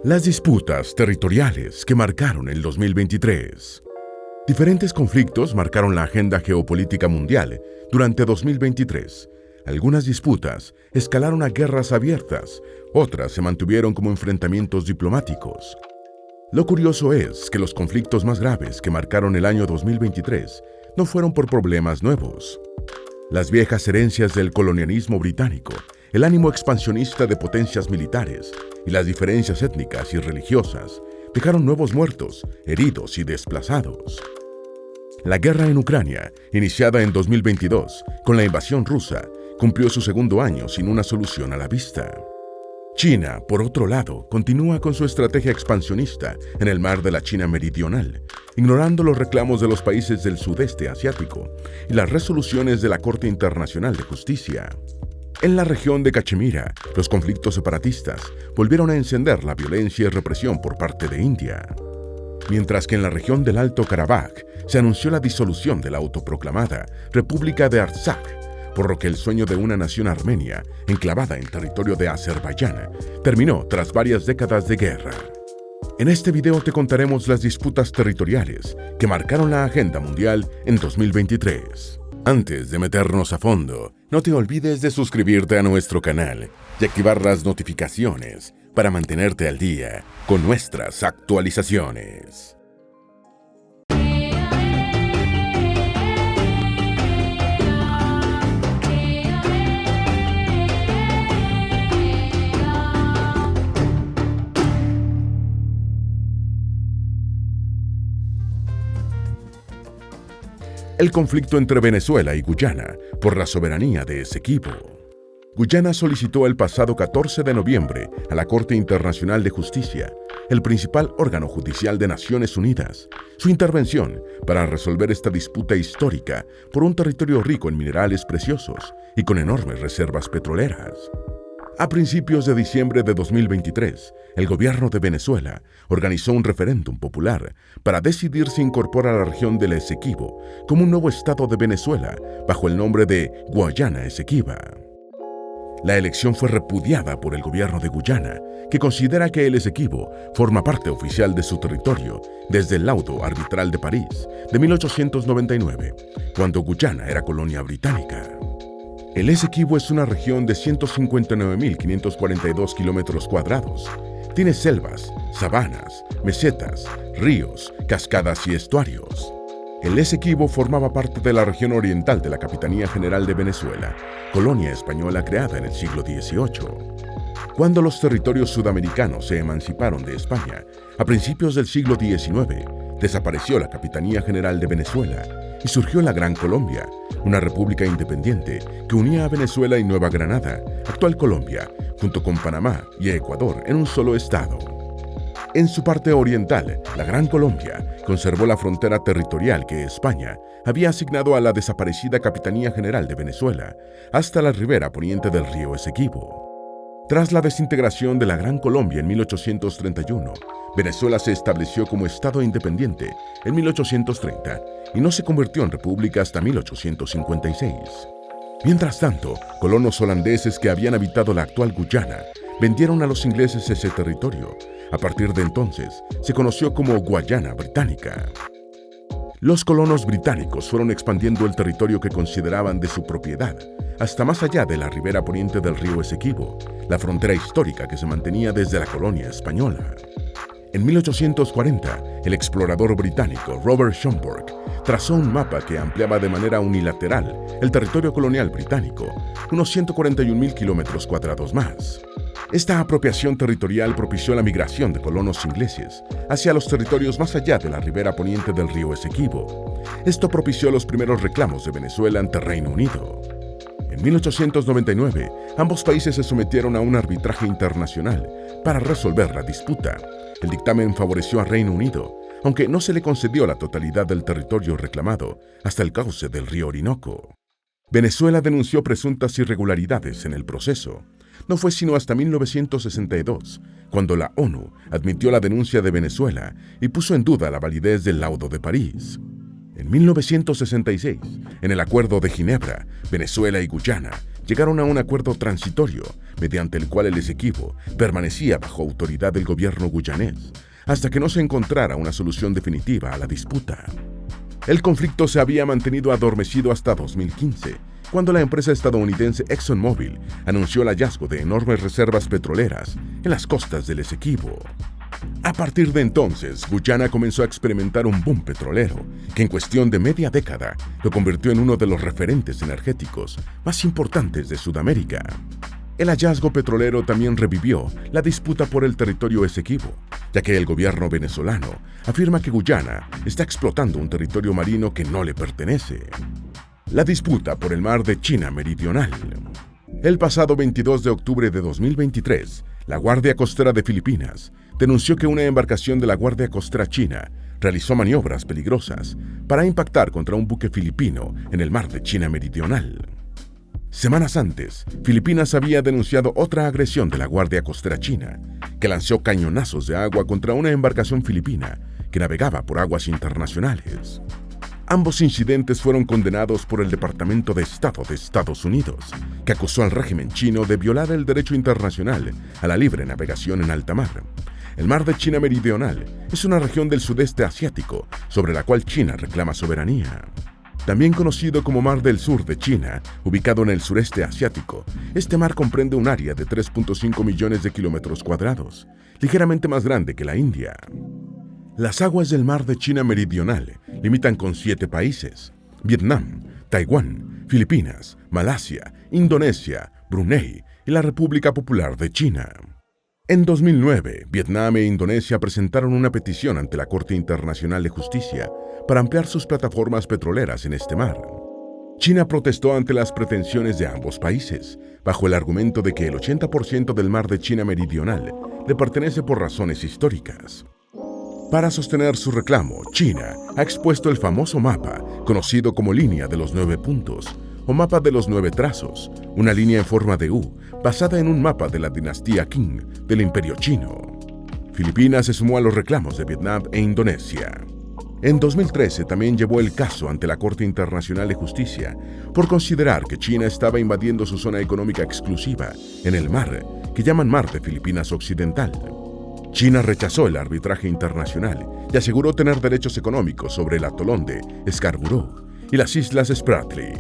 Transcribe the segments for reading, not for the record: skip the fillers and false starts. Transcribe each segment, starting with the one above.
Las disputas territoriales que marcaron el 2023. Diferentes conflictos marcaron la agenda geopolítica mundial durante 2023. Algunas disputas escalaron a guerras abiertas, otras se mantuvieron como enfrentamientos diplomáticos. Lo curioso es que los conflictos más graves que marcaron el año 2023 no fueron por problemas nuevos. Las viejas herencias del colonialismo británico, el ánimo expansionista de potencias militares y las diferencias étnicas y religiosas dejaron nuevos muertos, heridos y desplazados. La guerra en Ucrania, iniciada en 2022 con la invasión rusa, cumplió su segundo año sin una solución a la vista. China, por otro lado, continúa con su estrategia expansionista en el mar de la China Meridional, ignorando los reclamos de los países del sudeste asiático y las resoluciones de la Corte Internacional de Justicia. En la región de Cachemira, los conflictos separatistas volvieron a encender la violencia y represión por parte de India. Mientras que en la región del Alto Karabaj se anunció la disolución de la autoproclamada República de Artsaj, por lo que el sueño de una nación armenia, enclavada en territorio de Azerbaiyán, terminó tras varias décadas de guerra. En este video te contaremos las disputas territoriales que marcaron la agenda mundial en 2023. Antes de meternos a fondo, no te olvides de suscribirte a nuestro canal y activar las notificaciones para mantenerte al día con nuestras actualizaciones. El conflicto entre Venezuela y Guyana por la soberanía de Esequibo. Guyana solicitó el pasado 14 de noviembre a la Corte Internacional de Justicia, el principal órgano judicial de Naciones Unidas, su intervención para resolver esta disputa histórica por un territorio rico en minerales preciosos y con enormes reservas petroleras. A principios de diciembre de 2023, el gobierno de Venezuela organizó un referéndum popular para decidir si incorpora a la región del Esequibo como un nuevo estado de Venezuela bajo el nombre de Guayana Esequiba. La elección fue repudiada por el gobierno de Guyana, que considera que el Esequibo forma parte oficial de su territorio desde el laudo arbitral de París de 1899, cuando Guyana era colonia británica. El Esequibo es una región de 159.542 kilómetros cuadrados. Tiene selvas, sabanas, mesetas, ríos, cascadas y estuarios. El Esequibo formaba parte de la región oriental de la Capitanía General de Venezuela, colonia española creada en el siglo XVIII. Cuando los territorios sudamericanos se emanciparon de España, a principios del siglo XIX, desapareció la Capitanía General de Venezuela y surgió la Gran Colombia, una república independiente que unía a Venezuela y Nueva Granada, actual Colombia, junto con Panamá y Ecuador en un solo estado. En su parte oriental, la Gran Colombia conservó la frontera territorial que España había asignado a la desaparecida Capitanía General de Venezuela, hasta la ribera poniente del río Esequibo. Tras la desintegración de la Gran Colombia en 1831, Venezuela se estableció como Estado independiente en 1830 y no se convirtió en república hasta 1856. Mientras tanto, colonos holandeses que habían habitado la actual Guyana vendieron a los ingleses ese territorio. A partir de entonces, se conoció como Guayana Británica. Los colonos británicos fueron expandiendo el territorio que consideraban de su propiedad, hasta más allá de la ribera poniente del río Esequibo, la frontera histórica que se mantenía desde la colonia española. En 1840, el explorador británico Robert Schomburgk trazó un mapa que ampliaba de manera unilateral el territorio colonial británico, unos 141.000 kilómetros cuadrados más. Esta apropiación territorial propició la migración de colonos ingleses hacia los territorios más allá de la ribera poniente del río Esequibo. Esto propició los primeros reclamos de Venezuela ante Reino Unido. En 1899, ambos países se sometieron a un arbitraje internacional para resolver la disputa. El dictamen favoreció a Reino Unido, aunque no se le concedió la totalidad del territorio reclamado hasta el cauce del río Orinoco. Venezuela denunció presuntas irregularidades en el proceso. No fue sino hasta 1962, cuando la ONU admitió la denuncia de Venezuela y puso en duda la validez del laudo de París. En 1966, en el Acuerdo de Ginebra, Venezuela y Guyana llegaron a un acuerdo transitorio mediante el cual el Esequibo permanecía bajo autoridad del gobierno guyanés, hasta que no se encontrara una solución definitiva a la disputa. El conflicto se había mantenido adormecido hasta 2015, cuando la empresa estadounidense ExxonMobil anunció el hallazgo de enormes reservas petroleras en las costas del Esequibo. A partir de entonces, Guyana comenzó a experimentar un boom petrolero que en cuestión de media década lo convirtió en uno de los referentes energéticos más importantes de Sudamérica. El hallazgo petrolero también revivió la disputa por el territorio Esequibo, ya que el gobierno venezolano afirma que Guyana está explotando un territorio marino que no le pertenece. La disputa por el mar de China Meridional. El pasado 22 de octubre de 2023, la Guardia Costera de Filipinas denunció que una embarcación de la Guardia Costera china realizó maniobras peligrosas para impactar contra un buque filipino en el mar de China Meridional. Semanas antes, Filipinas había denunciado otra agresión de la Guardia Costera china, que lanzó cañonazos de agua contra una embarcación filipina que navegaba por aguas internacionales. Ambos incidentes fueron condenados por el Departamento de Estado de Estados Unidos, que acusó al régimen chino de violar el derecho internacional a la libre navegación en alta mar. El mar de China Meridional es una región del sudeste asiático sobre la cual China reclama soberanía. También conocido como Mar del Sur de China, ubicado en el sureste asiático, este mar comprende un área de 3.5 millones de kilómetros cuadrados, ligeramente más grande que la India. Las aguas del Mar de China Meridional limitan con 7 países: Vietnam, Taiwán, Filipinas, Malasia, Indonesia, Brunei y la República Popular de China. En 2009, Vietnam e Indonesia presentaron una petición ante la Corte Internacional de Justicia para ampliar sus plataformas petroleras en este mar. China protestó ante las pretensiones de ambos países, bajo el argumento de que el 80% del mar de China Meridional le pertenece por razones históricas. Para sostener su reclamo, China ha expuesto el famoso mapa, conocido como Línea de los 9 puntos, o Mapa de los 9 trazos, una línea en forma de U, basada en un mapa de la dinastía Qing del Imperio Chino. Filipinas se sumó a los reclamos de Vietnam e Indonesia. En 2013 también llevó el caso ante la Corte Internacional de Justicia por considerar que China estaba invadiendo su zona económica exclusiva en el mar, que llaman Mar de Filipinas Occidental. China rechazó el arbitraje internacional y aseguró tener derechos económicos sobre el atolón de Scarborough y las islas Spratly.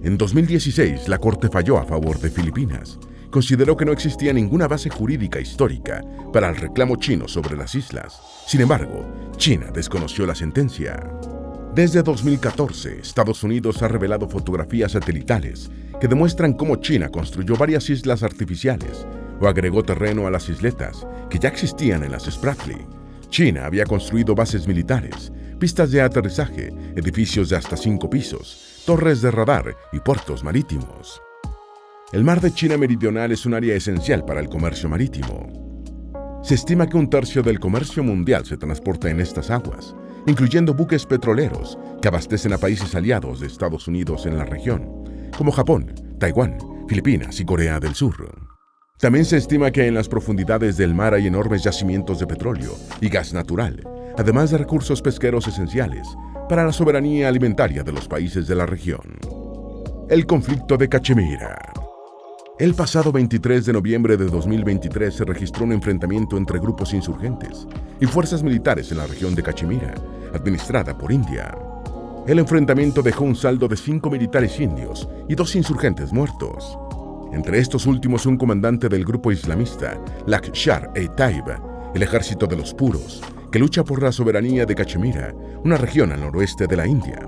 En 2016, la Corte falló a favor de Filipinas. Consideró que no existía ninguna base jurídica histórica para el reclamo chino sobre las islas. Sin embargo, China desconoció la sentencia. Desde 2014, Estados Unidos ha revelado fotografías satelitales que demuestran cómo China construyó varias islas artificiales o agregó terreno a las isletas que ya existían en las Spratly. China había construido bases militares, pistas de aterrizaje, edificios de hasta 5 pisos, torres de radar y puertos marítimos. El mar de China Meridional es un área esencial para el comercio marítimo. Se estima que 1/3 del comercio mundial se transporta en estas aguas, incluyendo buques petroleros que abastecen a países aliados de Estados Unidos en la región, como Japón, Taiwán, Filipinas y Corea del Sur. También se estima que en las profundidades del mar hay enormes yacimientos de petróleo y gas natural, además de recursos pesqueros esenciales para la soberanía alimentaria de los países de la región. El conflicto de Cachemira. El pasado 23 de noviembre de 2023 se registró un enfrentamiento entre grupos insurgentes y fuerzas militares en la región de Cachemira, administrada por India. El enfrentamiento dejó un saldo de 5 militares indios y 2 insurgentes muertos. Entre estos últimos, un comandante del grupo islamista, Lashkar-e-Taiba, el ejército de los puros, que lucha por la soberanía de Cachemira, una región al noroeste de la India.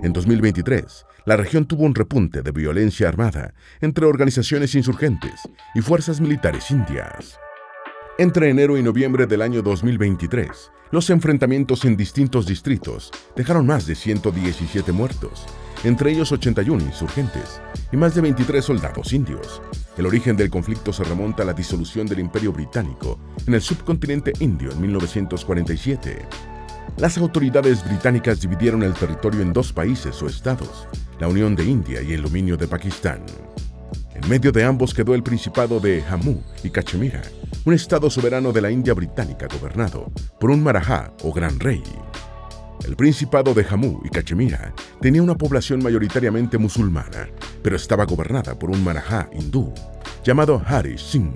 En 2023, la región tuvo un repunte de violencia armada entre organizaciones insurgentes y fuerzas militares indias. Entre enero y noviembre del año 2023, los enfrentamientos en distintos distritos dejaron más de 117 muertos, entre ellos 81 insurgentes y más de 23 soldados indios. El origen del conflicto se remonta a la disolución del Imperio Británico en el subcontinente indio en 1947. Las autoridades británicas dividieron el territorio en 2 países o estados, la Unión de India y el dominio de Pakistán. En medio de ambos quedó el Principado de Jammu y Cachemira, un estado soberano de la India británica gobernado por un Marajá o Gran Rey. El Principado de Jammu y Cachemira tenía una población mayoritariamente musulmana, pero estaba gobernada por un marajá hindú llamado Hari Singh.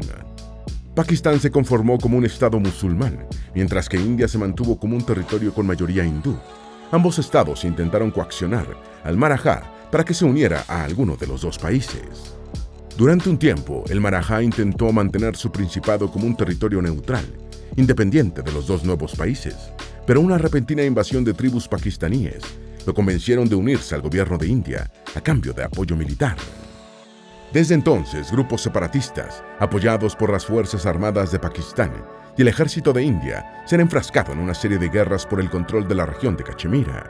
Pakistán se conformó como un estado musulmán, mientras que India se mantuvo como un territorio con mayoría hindú. Ambos estados intentaron coaccionar al marajá para que se uniera a alguno de los dos países. Durante un tiempo, el marajá intentó mantener su principado como un territorio neutral, independiente de los dos nuevos países, pero una repentina invasión de tribus pakistaníes lo convencieron de unirse al gobierno de India a cambio de apoyo militar. Desde entonces, grupos separatistas, apoyados por las Fuerzas Armadas de Pakistán y el Ejército de India, se han enfrascado en una serie de guerras por el control de la región de Cachemira.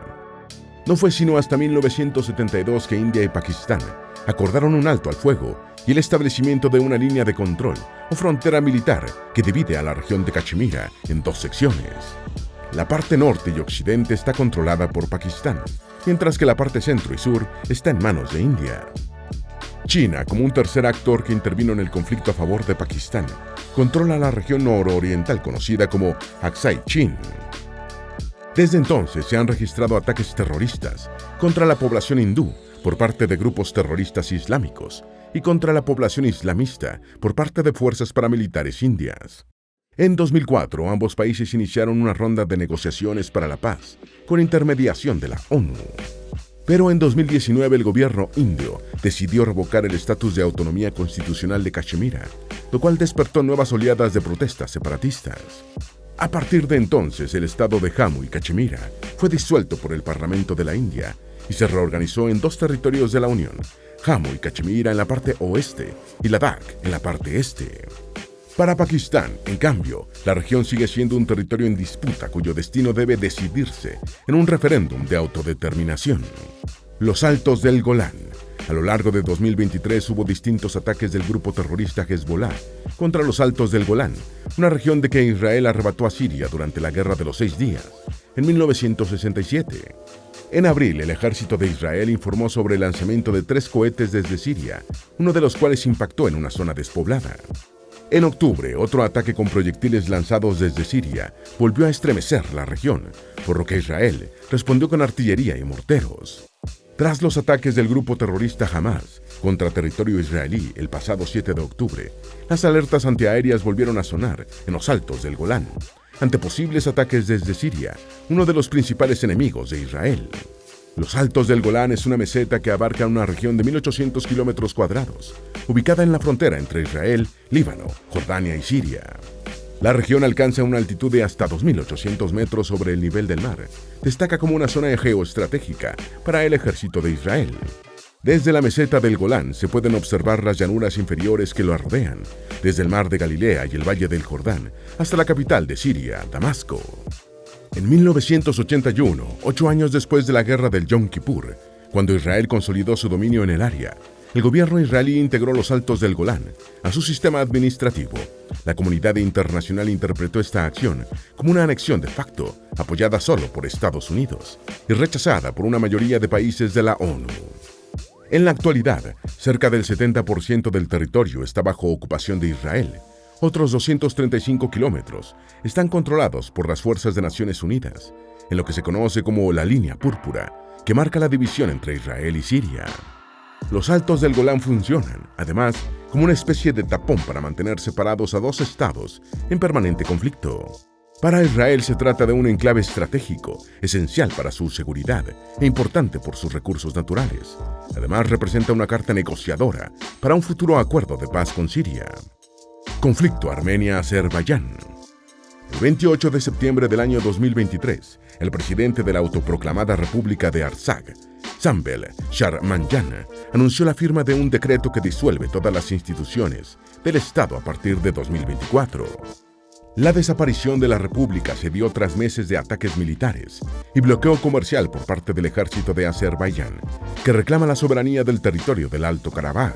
No fue sino hasta 1972 que India y Pakistán acordaron un alto al fuego y el establecimiento de una línea de control o frontera militar que divide a la región de Cachemira en dos secciones. La parte norte y occidente está controlada por Pakistán, mientras que la parte centro y sur está en manos de India. China, como un tercer actor que intervino en el conflicto a favor de Pakistán, controla la región nororiental conocida como Aksai Chin. Desde entonces se han registrado ataques terroristas contra la población hindú por parte de grupos terroristas islámicos y contra la población islamista por parte de fuerzas paramilitares indias. En 2004, ambos países iniciaron una ronda de negociaciones para la paz con intermediación de la ONU. Pero en 2019 el gobierno indio decidió revocar el estatus de autonomía constitucional de Cachemira, lo cual despertó nuevas oleadas de protestas separatistas. A partir de entonces, el estado de Jammu y Cachemira fue disuelto por el Parlamento de la India y se reorganizó en dos territorios de la Unión, Jammu y Cachemira en la parte oeste y Ladakh en la parte este. Para Pakistán, en cambio, la región sigue siendo un territorio en disputa cuyo destino debe decidirse en un referéndum de autodeterminación. Los Altos del Golán. A lo largo de 2023 hubo distintos ataques del grupo terrorista Hezbollah contra los Altos del Golán, una región de que Israel arrebató a Siria durante la Guerra de los 6 Días, en 1967. En abril, el ejército de Israel informó sobre el lanzamiento de 3 cohetes desde Siria, uno de los cuales impactó en una zona despoblada. En octubre, otro ataque con proyectiles lanzados desde Siria volvió a estremecer la región, por lo que Israel respondió con artillería y morteros. Tras los ataques del grupo terrorista Hamas contra territorio israelí el pasado 7 de octubre, las alertas antiaéreas volvieron a sonar en los Altos del Golán, ante posibles ataques desde Siria, uno de los principales enemigos de Israel. Los Altos del Golán es una meseta que abarca una región de 1.800 kilómetros cuadrados, ubicada en la frontera entre Israel, Líbano, Jordania y Siria. La región alcanza una altitud de hasta 2.800 metros sobre el nivel del mar. Destaca como una zona geoestratégica para el ejército de Israel. Desde la meseta del Golán se pueden observar las llanuras inferiores que lo rodean, desde el mar de Galilea y el valle del Jordán hasta la capital de Siria, Damasco. En 1981, 8 años después de la guerra del Yom Kippur, cuando Israel consolidó su dominio en el área, el gobierno israelí integró los Altos del Golán a su sistema administrativo. La comunidad internacional interpretó esta acción como una anexión de facto, apoyada solo por Estados Unidos y rechazada por una mayoría de países de la ONU. En la actualidad, cerca del 70% del territorio está bajo ocupación de Israel. Otros 235 kilómetros están controlados por las fuerzas de Naciones Unidas, en lo que se conoce como la línea púrpura, que marca la división entre Israel y Siria. Los Altos del Golán funcionan, además, como una especie de tapón para mantener separados a dos estados en permanente conflicto. Para Israel se trata de un enclave estratégico, esencial para su seguridad e importante por sus recursos naturales. Además, representa una carta negociadora para un futuro acuerdo de paz con Siria. Conflicto Armenia-Azerbaiyán. El 28 de septiembre del año 2023, el presidente de la autoproclamada República de Artsaj, Sambel Sharmanyan, anunció la firma de un decreto que disuelve todas las instituciones del Estado a partir de 2024. La desaparición de la República se dio tras meses de ataques militares y bloqueo comercial por parte del ejército de Azerbaiyán, que reclama la soberanía del territorio del Alto Karabaj.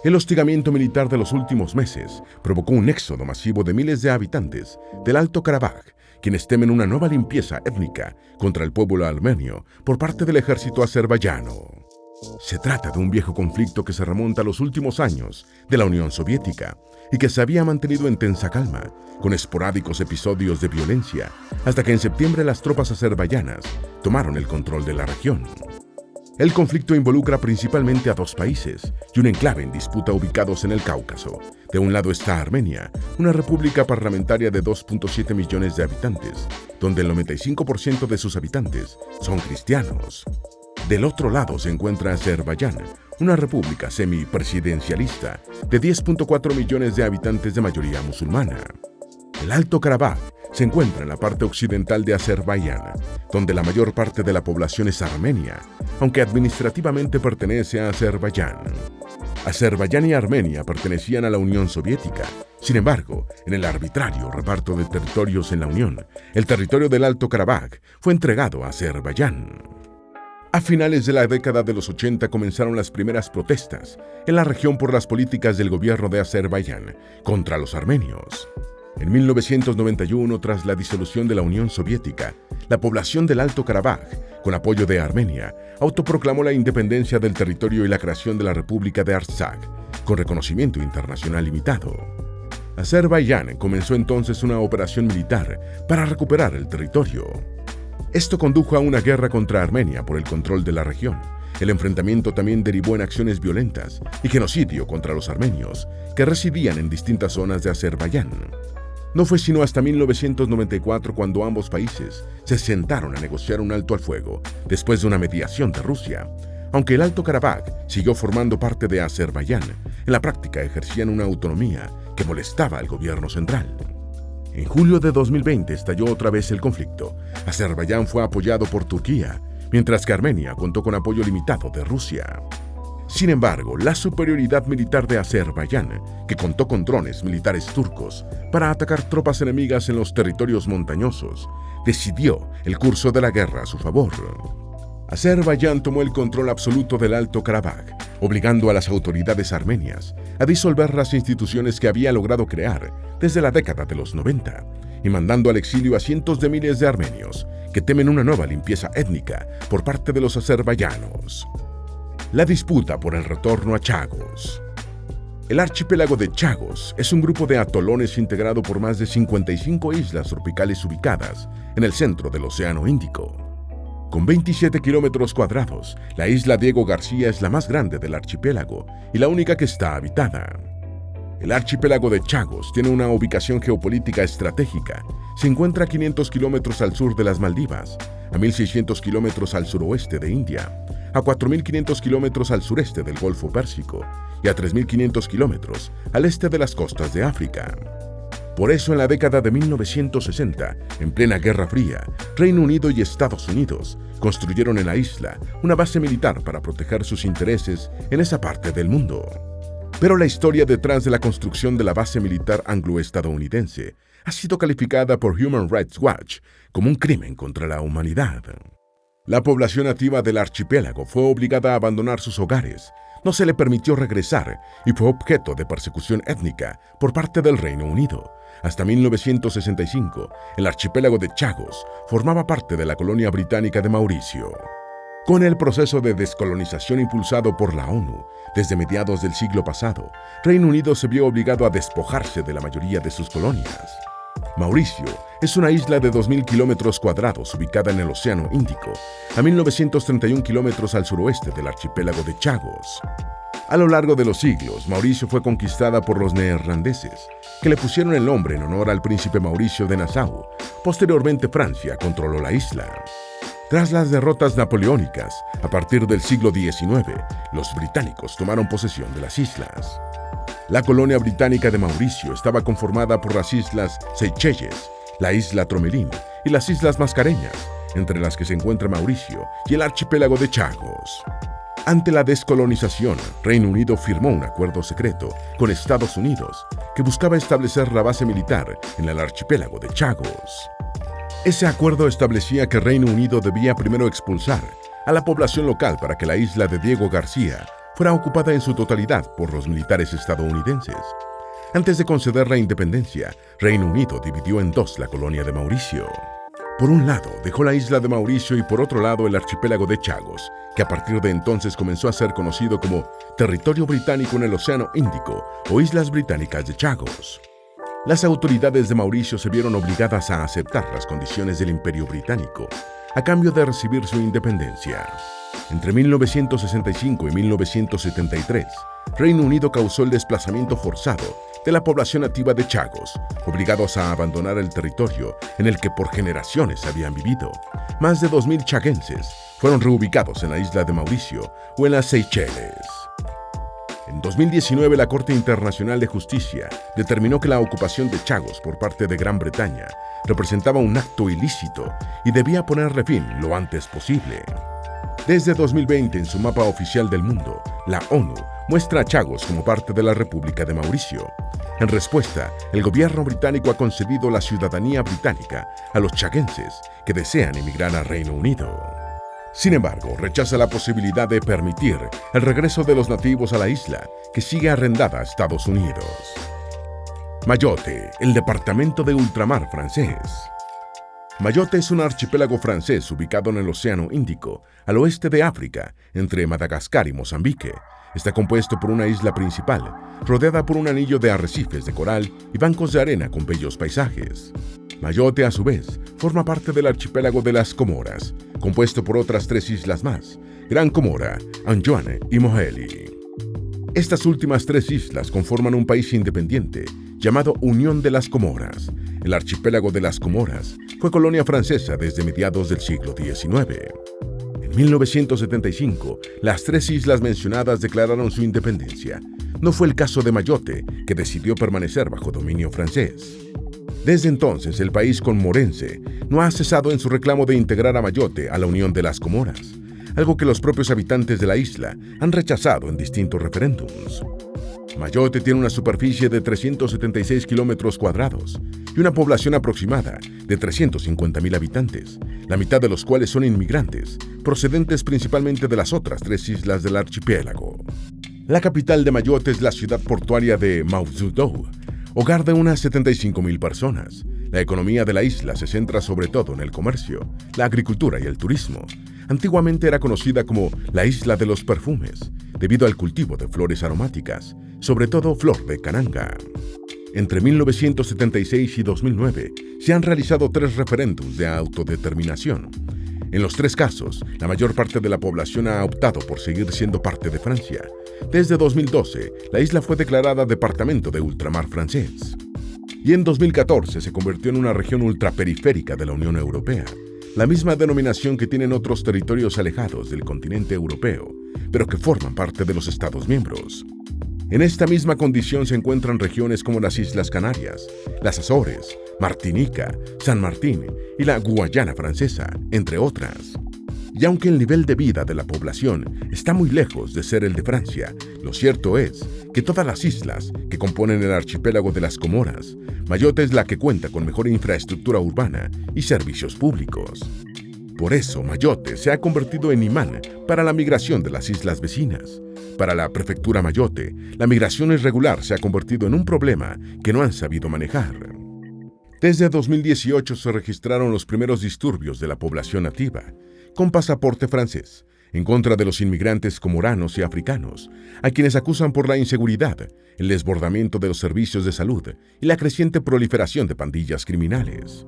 El hostigamiento militar de los últimos meses provocó un éxodo masivo de miles de habitantes del Alto Karabaj, quienes temen una nueva limpieza étnica contra el pueblo armenio por parte del ejército azerbaiyano. Se trata de un viejo conflicto que se remonta a los últimos años de la Unión Soviética y que se había mantenido en tensa calma, con esporádicos episodios de violencia, hasta que en septiembre las tropas azerbaiyanas tomaron el control de la región. El conflicto involucra principalmente a dos países y un enclave en disputa ubicados en el Cáucaso. De un lado está Armenia, una república parlamentaria de 2.7 millones de habitantes, donde el 95% de sus habitantes son cristianos. Del otro lado se encuentra Azerbaiyán, una república semipresidencialista de 10.4 millones de habitantes de mayoría musulmana. El Alto Karabaj se encuentra en la parte occidental de Azerbaiyán, donde la mayor parte de la población es armenia, aunque administrativamente pertenece a Azerbaiyán. Azerbaiyán y Armenia pertenecían a la Unión Soviética. Sin embargo, en el arbitrario reparto de territorios en la Unión, el territorio del Alto Karabaj fue entregado a Azerbaiyán. A finales de la década de los 80 comenzaron las primeras protestas en la región por las políticas del gobierno de Azerbaiyán contra los armenios. En 1991, tras la disolución de la Unión Soviética, la población del Alto Karabaj, con apoyo de Armenia, autoproclamó la independencia del territorio y la creación de la República de Artsaj, con reconocimiento internacional limitado. Azerbaiyán comenzó entonces una operación militar para recuperar el territorio. Esto condujo a una guerra contra Armenia por el control de la región. El enfrentamiento también derivó en acciones violentas y genocidio contra los armenios, que residían en distintas zonas de Azerbaiyán. No fue sino hasta 1994 cuando ambos países se sentaron a negociar un alto al fuego, después de una mediación de Rusia. Aunque el Alto Karabaj siguió formando parte de Azerbaiyán, en la práctica ejercían una autonomía que molestaba al gobierno central. En julio de 2020 estalló otra vez el conflicto. Azerbaiyán fue apoyado por Turquía, mientras que Armenia contó con apoyo limitado de Rusia. Sin embargo, la superioridad militar de Azerbaiyán, que contó con drones militares turcos para atacar tropas enemigas en los territorios montañosos, decidió el curso de la guerra a su favor. Azerbaiyán tomó el control absoluto del Alto Karabaj, obligando a las autoridades armenias a disolver las instituciones que había logrado crear desde la década de los 90 y mandando al exilio a cientos de miles de armenios que temen una nueva limpieza étnica por parte de los azerbaiyanos. La disputa por el retorno a Chagos. El archipiélago de Chagos es un grupo de atolones integrado por más de 55 islas tropicales ubicadas en el centro del Océano Índico. Con 27 kilómetros cuadrados, la isla Diego García es la más grande del archipiélago y la única que está habitada. El archipiélago de Chagos tiene una ubicación geopolítica estratégica. Se encuentra a 500 kilómetros al sur de las Maldivas, a 1.600 kilómetros al suroeste de India, a 4.500 kilómetros al sureste del Golfo Pérsico y a 3.500 kilómetros al este de las costas de África. Por eso, en la década de 1960, en plena Guerra Fría, Reino Unido y Estados Unidos construyeron en la isla una base militar para proteger sus intereses en esa parte del mundo. Pero la historia detrás de la construcción de la base militar anglo-estadounidense ha sido calificada por Human Rights Watch como un crimen contra la humanidad. La población nativa del archipiélago fue obligada a abandonar sus hogares, no se le permitió regresar y fue objeto de persecución étnica por parte del Reino Unido. Hasta 1965, el archipiélago de Chagos formaba parte de la colonia británica de Mauricio. Con el proceso de descolonización impulsado por la ONU desde mediados del siglo pasado, Reino Unido se vio obligado a despojarse de la mayoría de sus colonias. Mauricio es una isla de 2.000 kilómetros cuadrados ubicada en el Océano Índico, a 1.931 kilómetros al suroeste del archipiélago de Chagos. A lo largo de los siglos, Mauricio fue conquistada por los neerlandeses, que le pusieron el nombre en honor al príncipe Mauricio de Nassau. Posteriormente, Francia controló la isla. Tras las derrotas napoleónicas, a partir del siglo XIX, los británicos tomaron posesión de las islas. La colonia británica de Mauricio estaba conformada por las islas Seychelles, la isla Tromelín y las islas Mascareñas, entre las que se encuentra Mauricio y el archipiélago de Chagos. Ante la descolonización, Reino Unido firmó un acuerdo secreto con Estados Unidos que buscaba establecer la base militar en el archipiélago de Chagos. Ese acuerdo establecía que Reino Unido debía primero expulsar a la población local para que la isla de Diego García fuera ocupada en su totalidad por los militares estadounidenses. Antes de conceder la independencia, Reino Unido dividió en dos la colonia de Mauricio. Por un lado, dejó la isla de Mauricio y por otro lado el archipiélago de Chagos, que a partir de entonces comenzó a ser conocido como Territorio Británico en el Océano Índico o Islas Británicas de Chagos. Las autoridades de Mauricio se vieron obligadas a aceptar las condiciones del Imperio Británico, a cambio de recibir su independencia. Entre 1965 y 1973, Reino Unido causó el desplazamiento forzado de la población nativa de Chagos, obligados a abandonar el territorio en el que por generaciones habían vivido. Más de 2.000 chaguenses fueron reubicados en la isla de Mauricio o en las Seychelles. En 2019, la Corte Internacional de Justicia determinó que la ocupación de Chagos por parte de Gran Bretaña representaba un acto ilícito y debía ponerle fin lo antes posible. Desde 2020, en su mapa oficial del mundo, la ONU muestra a Chagos como parte de la República de Mauricio. En respuesta, el gobierno británico ha concedido la ciudadanía británica a los chaguenses que desean emigrar al Reino Unido. Sin embargo, rechaza la posibilidad de permitir el regreso de los nativos a la isla, que sigue arrendada a Estados Unidos. Mayotte, el departamento de ultramar francés. Mayotte es un archipiélago francés ubicado en el Océano Índico, al oeste de África, entre Madagascar y Mozambique. Está compuesto por una isla principal, rodeada por un anillo de arrecifes de coral y bancos de arena con bellos paisajes. Mayotte, a su vez, forma parte del archipiélago de las Comoras, compuesto por otras 3 islas más: Gran Comora, Anjouan y Moheli. Estas últimas 3 islas conforman un país independiente llamado Unión de las Comoras. El archipiélago de las Comoras fue colonia francesa desde mediados del siglo XIX. En 1975, las 3 islas mencionadas declararon su independencia. No fue el caso de Mayotte, que decidió permanecer bajo dominio francés. Desde entonces, el país conmorense no ha cesado en su reclamo de integrar a Mayotte a la Unión de las Comoras, algo que los propios habitantes de la isla han rechazado en distintos referéndums. Mayotte tiene una superficie de 376 kilómetros cuadrados y una población aproximada de 350.000 habitantes, la mitad de los cuales son inmigrantes, procedentes principalmente de las otras 3 islas del archipiélago. La capital de Mayotte es la ciudad portuaria de Maouzou, hogar de unas 75.000 personas. La economía de la isla se centra sobre todo en el comercio, la agricultura y el turismo. Antiguamente era conocida como la Isla de los Perfumes, debido al cultivo de flores aromáticas, sobre todo flor de cananga. Entre 1976 y 2009 se han realizado 3 referéndums de autodeterminación. En los 3 casos, la mayor parte de la población ha optado por seguir siendo parte de Francia. Desde 2012, la isla fue declarada departamento de ultramar francés. Y en 2014 se convirtió en una región ultraperiférica de la Unión Europea, la misma denominación que tienen otros territorios alejados del continente europeo, pero que forman parte de los Estados miembros. En esta misma condición se encuentran regiones como las Islas Canarias, las Azores, Martinica, San Martín y la Guayana Francesa, entre otras. Y aunque el nivel de vida de la población está muy lejos de ser el de Francia, lo cierto es que todas las islas que componen el archipiélago de las Comoras, Mayotte es la que cuenta con mejor infraestructura urbana y servicios públicos. Por eso, Mayotte se ha convertido en imán para la migración de las islas vecinas. Para la prefectura Mayotte, la migración irregular se ha convertido en un problema que no han sabido manejar. Desde 2018 se registraron los primeros disturbios de la población nativa, con pasaporte francés, en contra de los inmigrantes comoranos y africanos, a quienes acusan por la inseguridad, el desbordamiento de los servicios de salud y la creciente proliferación de pandillas criminales.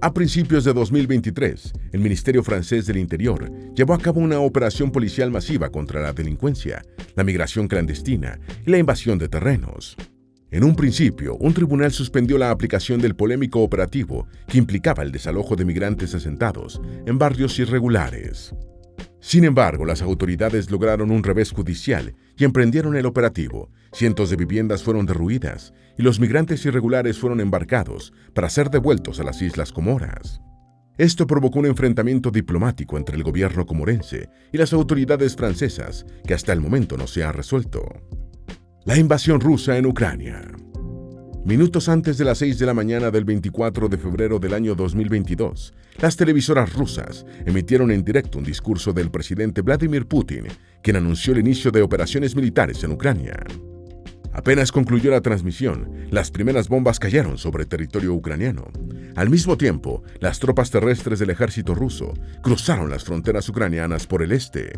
A principios de 2023, el Ministerio francés del Interior llevó a cabo una operación policial masiva contra la delincuencia, la migración clandestina y la invasión de terrenos. En un principio, un tribunal suspendió la aplicación del polémico operativo que implicaba el desalojo de migrantes asentados en barrios irregulares. Sin embargo, las autoridades lograron un revés judicial y emprendieron el operativo. Cientos de viviendas fueron derruidas y los migrantes irregulares fueron embarcados para ser devueltos a las Islas Comoras. Esto provocó un enfrentamiento diplomático entre el gobierno comorense y las autoridades francesas que hasta el momento no se ha resuelto. La invasión rusa en Ucrania. Minutos antes de las 6 de la mañana del 24 de febrero del año 2022, las televisoras rusas emitieron en directo un discurso del presidente Vladimir Putin, quien anunció el inicio de operaciones militares en Ucrania. Apenas concluyó la transmisión, las primeras bombas cayeron sobre territorio ucraniano. Al mismo tiempo, las tropas terrestres del ejército ruso cruzaron las fronteras ucranianas por el este.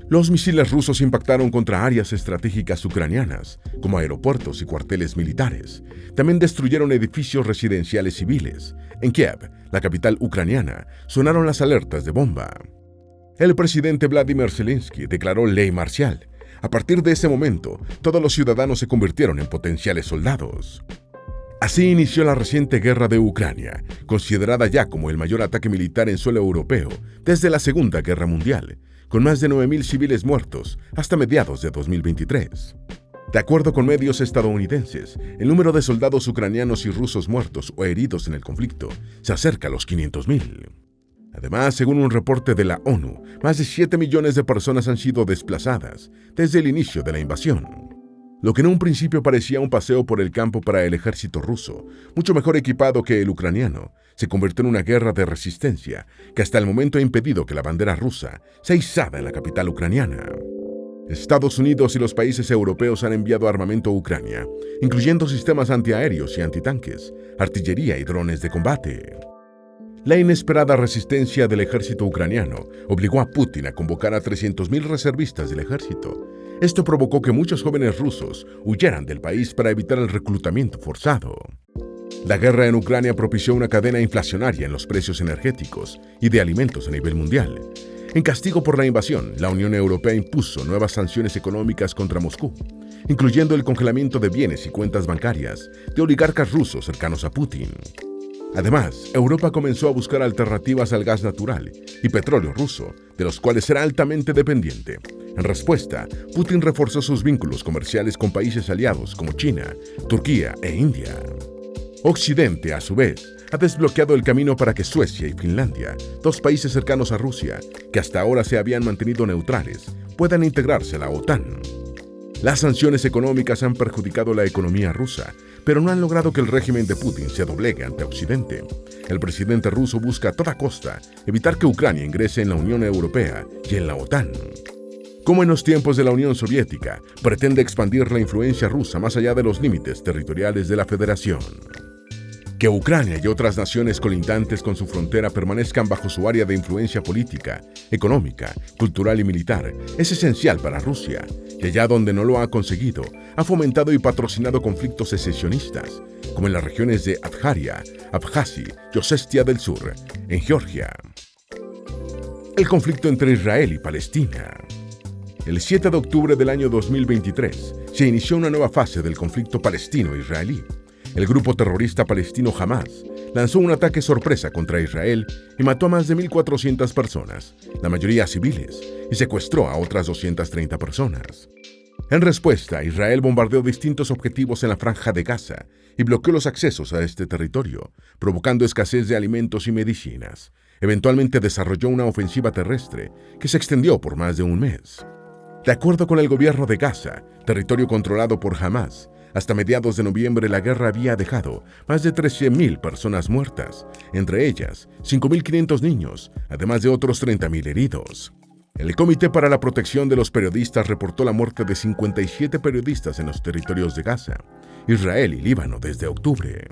Los misiles rusos impactaron contra áreas estratégicas ucranianas, como aeropuertos y cuarteles militares. También destruyeron edificios residenciales civiles. En Kiev, la capital ucraniana, sonaron las alertas de bomba. El presidente Vladimir Zelensky declaró ley marcial. A partir de ese momento, todos los ciudadanos se convirtieron en potenciales soldados. Así inició la reciente guerra de Ucrania, considerada ya como el mayor ataque militar en suelo europeo desde la Segunda Guerra Mundial, con más de 9.000 civiles muertos hasta mediados de 2023. De acuerdo con medios estadounidenses, el número de soldados ucranianos y rusos muertos o heridos en el conflicto se acerca a los 500.000. Además, según un reporte de la ONU, más de 7 millones de personas han sido desplazadas desde el inicio de la invasión. Lo que en un principio parecía un paseo por el campo para el ejército ruso, mucho mejor equipado que el ucraniano, se convirtió en una guerra de resistencia que hasta el momento ha impedido que la bandera rusa sea izada en la capital ucraniana. Estados Unidos y los países europeos han enviado armamento a Ucrania, incluyendo sistemas antiaéreos y antitanques, artillería y drones de combate. La inesperada resistencia del ejército ucraniano obligó a Putin a convocar a 300.000 reservistas del ejército. Esto provocó que muchos jóvenes rusos huyeran del país para evitar el reclutamiento forzado. La guerra en Ucrania propició una cadena inflacionaria en los precios energéticos y de alimentos a nivel mundial. En castigo por la invasión, la Unión Europea impuso nuevas sanciones económicas contra Moscú, incluyendo el congelamiento de bienes y cuentas bancarias de oligarcas rusos cercanos a Putin. Además, Europa comenzó a buscar alternativas al gas natural y petróleo ruso, de los cuales era altamente dependiente. En respuesta, Putin reforzó sus vínculos comerciales con países aliados como China, Turquía e India. Occidente, a su vez, ha desbloqueado el camino para que Suecia y Finlandia, dos países cercanos a Rusia, que hasta ahora se habían mantenido neutrales, puedan integrarse a la OTAN. Las sanciones económicas han perjudicado la economía rusa, pero no han logrado que el régimen de Putin se doblegue ante Occidente. El presidente ruso busca a toda costa evitar que Ucrania ingrese en la Unión Europea y en la OTAN. Como en los tiempos de la Unión Soviética, pretende expandir la influencia rusa más allá de los límites territoriales de la Federación. Que Ucrania y otras naciones colindantes con su frontera permanezcan bajo su área de influencia política, económica, cultural y militar es esencial para Rusia, y allá donde no lo ha conseguido, ha fomentado y patrocinado conflictos secesionistas, como en las regiones de Abjasia, Abjasia y Osetia del Sur, en Georgia. El conflicto entre Israel y Palestina. El 7 de octubre del año 2023 se inició una nueva fase del conflicto palestino-israelí. El grupo terrorista palestino Hamas lanzó un ataque sorpresa contra Israel y mató a más de 1.400 personas, la mayoría civiles, y secuestró a otras 230 personas. En respuesta, Israel bombardeó distintos objetivos en la Franja de Gaza y bloqueó los accesos a este territorio, provocando escasez de alimentos y medicinas. Eventualmente desarrolló una ofensiva terrestre que se extendió por más de un mes. De acuerdo con el gobierno de Gaza, territorio controlado por Hamas, hasta mediados de noviembre la guerra había dejado más de 13.000 personas muertas, entre ellas 5.500 niños, además de otros 30.000 heridos. El Comité para la Protección de los Periodistas reportó la muerte de 57 periodistas en los territorios de Gaza, Israel y Líbano desde octubre.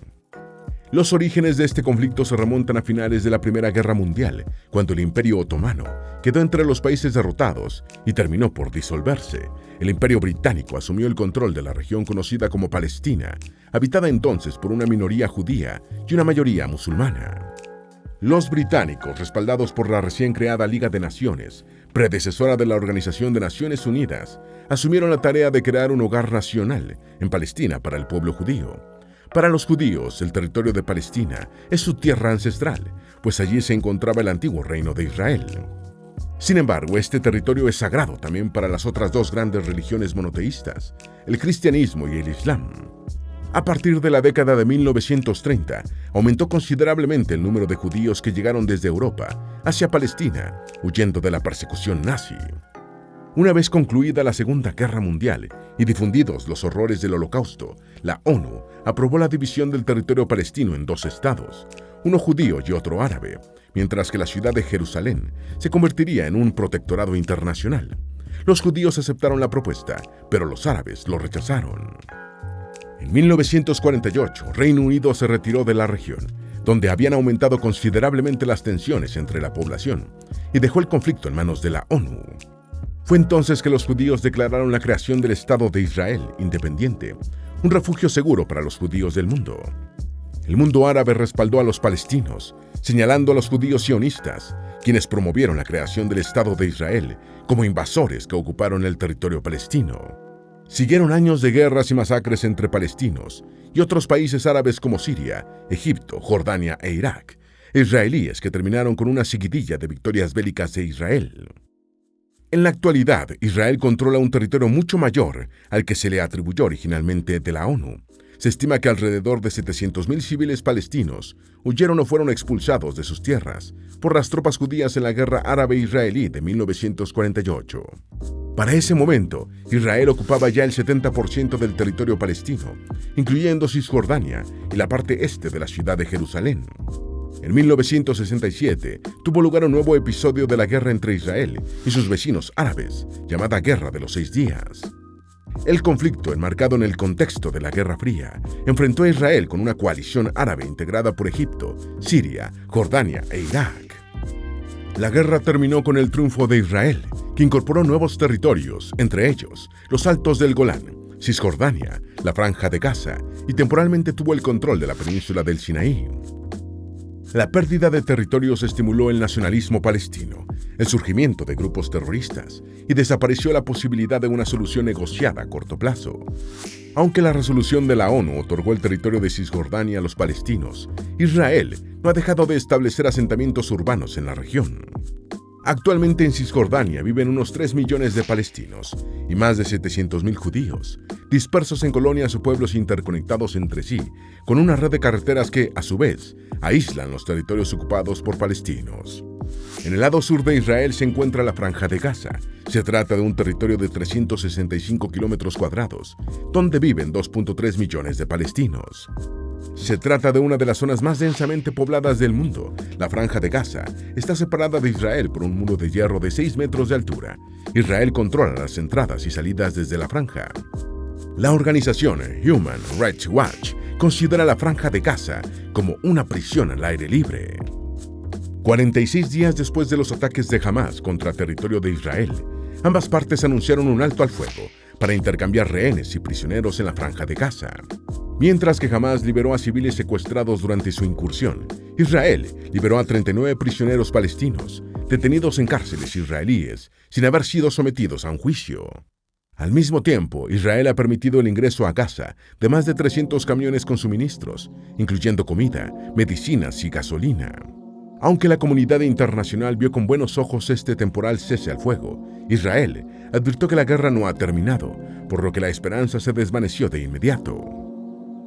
Los orígenes de este conflicto se remontan a finales de la Primera Guerra Mundial, cuando el Imperio Otomano quedó entre los países derrotados y terminó por disolverse. El Imperio Británico asumió el control de la región conocida como Palestina, habitada entonces por una minoría judía y una mayoría musulmana. Los británicos, respaldados por la recién creada Liga de Naciones, predecesora de la Organización de Naciones Unidas, asumieron la tarea de crear un hogar nacional en Palestina para el pueblo judío. Para los judíos, el territorio de Palestina es su tierra ancestral, pues allí se encontraba el antiguo reino de Israel. Sin embargo, este territorio es sagrado también para las otras dos grandes religiones monoteístas, el cristianismo y el islam. A partir de la década de 1930, aumentó considerablemente el número de judíos que llegaron desde Europa hacia Palestina, huyendo de la persecución nazi. Una vez concluida la Segunda Guerra Mundial y difundidos los horrores del Holocausto, la ONU aprobó la división del territorio palestino en dos estados, uno judío y otro árabe, mientras que la ciudad de Jerusalén se convertiría en un protectorado internacional. Los judíos aceptaron la propuesta, pero los árabes lo rechazaron. En 1948, Reino Unido se retiró de la región, donde habían aumentado considerablemente las tensiones entre la población, y dejó el conflicto en manos de la ONU. Fue entonces que los judíos declararon la creación del Estado de Israel independiente, un refugio seguro para los judíos del mundo. El mundo árabe respaldó a los palestinos, señalando a los judíos sionistas, quienes promovieron la creación del Estado de Israel, como invasores que ocuparon el territorio palestino. Siguieron años de guerras y masacres entre palestinos y otros países árabes como Siria, Egipto, Jordania e Irak, israelíes que terminaron con una seguidilla de victorias bélicas de Israel. En la actualidad, Israel controla un territorio mucho mayor al que se le atribuyó originalmente de la ONU. Se estima que alrededor de 700.000 civiles palestinos huyeron o fueron expulsados de sus tierras por las tropas judías en la guerra árabe-israelí de 1948. Para ese momento, Israel ocupaba ya el 70% del territorio palestino, incluyendo Cisjordania y la parte este de la ciudad de Jerusalén. En 1967 tuvo lugar un nuevo episodio de la guerra entre Israel y sus vecinos árabes, llamada Guerra de los 6 Días. El conflicto, enmarcado en el contexto de la Guerra Fría, enfrentó a Israel con una coalición árabe integrada por Egipto, Siria, Jordania e Irak. La guerra terminó con el triunfo de Israel, que incorporó nuevos territorios, entre ellos los Altos del Golán, Cisjordania, la Franja de Gaza y temporalmente tuvo el control de la península del Sinaí. La pérdida de territorios estimuló el nacionalismo palestino, el surgimiento de grupos terroristas y desapareció la posibilidad de una solución negociada a corto plazo. Aunque la resolución de la ONU otorgó el territorio de Cisjordania a los palestinos, Israel no ha dejado de establecer asentamientos urbanos en la región. Actualmente en Cisjordania viven unos 3 millones de palestinos y más de 700.000 judíos, dispersos en colonias o pueblos interconectados entre sí, con una red de carreteras que, a su vez, aíslan los territorios ocupados por palestinos. En el lado sur de Israel se encuentra la Franja de Gaza. Se trata de un territorio de 365 kilómetros cuadrados, donde viven 2.3 millones de palestinos. Se trata de una de las zonas más densamente pobladas del mundo. La Franja de Gaza está separada de Israel por un muro de hierro de 6 metros de altura. Israel controla las entradas y salidas desde la franja. La organización Human Rights Watch considera la Franja de Gaza como una prisión al aire libre. 46 días después de los ataques de Hamás contra territorio de Israel, ambas partes anunciaron un alto al fuego para intercambiar rehenes y prisioneros en la Franja de Gaza. Mientras que Hamás liberó a civiles secuestrados durante su incursión, Israel liberó a 39 prisioneros palestinos detenidos en cárceles israelíes sin haber sido sometidos a un juicio. Al mismo tiempo, Israel ha permitido el ingreso a Gaza de más de 300 camiones con suministros, incluyendo comida, medicinas y gasolina. Aunque la comunidad internacional vio con buenos ojos este temporal cese al fuego, Israel advirtió que la guerra no ha terminado, por lo que la esperanza se desvaneció de inmediato.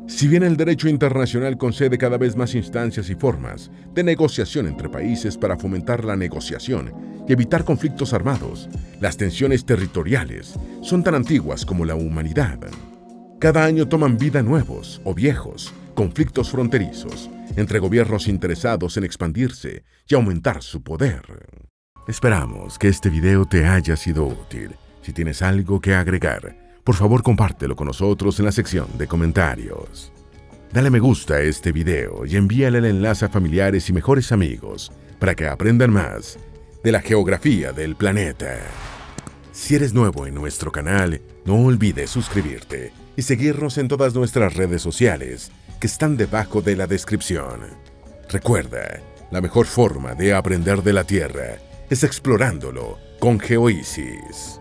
Si bien el derecho internacional concede cada vez más instancias y formas de negociación entre países para fomentar la negociación y evitar conflictos armados, las tensiones territoriales son tan antiguas como la humanidad. Cada año toman vida nuevos o viejos conflictos fronterizos entre gobiernos interesados en expandirse y aumentar su poder. Esperamos que este video te haya sido útil. Si tienes algo que agregar, por favor compártelo con nosotros en la sección de comentarios. Dale me gusta a este video y envíale el enlace a familiares y mejores amigos para que aprendan más de la geografía del planeta. Si eres nuevo en nuestro canal, no olvides suscribirte y seguirnos en todas nuestras redes sociales que están debajo de la descripción. Recuerda, la mejor forma de aprender de la Tierra es explorándolo con GeoIsis.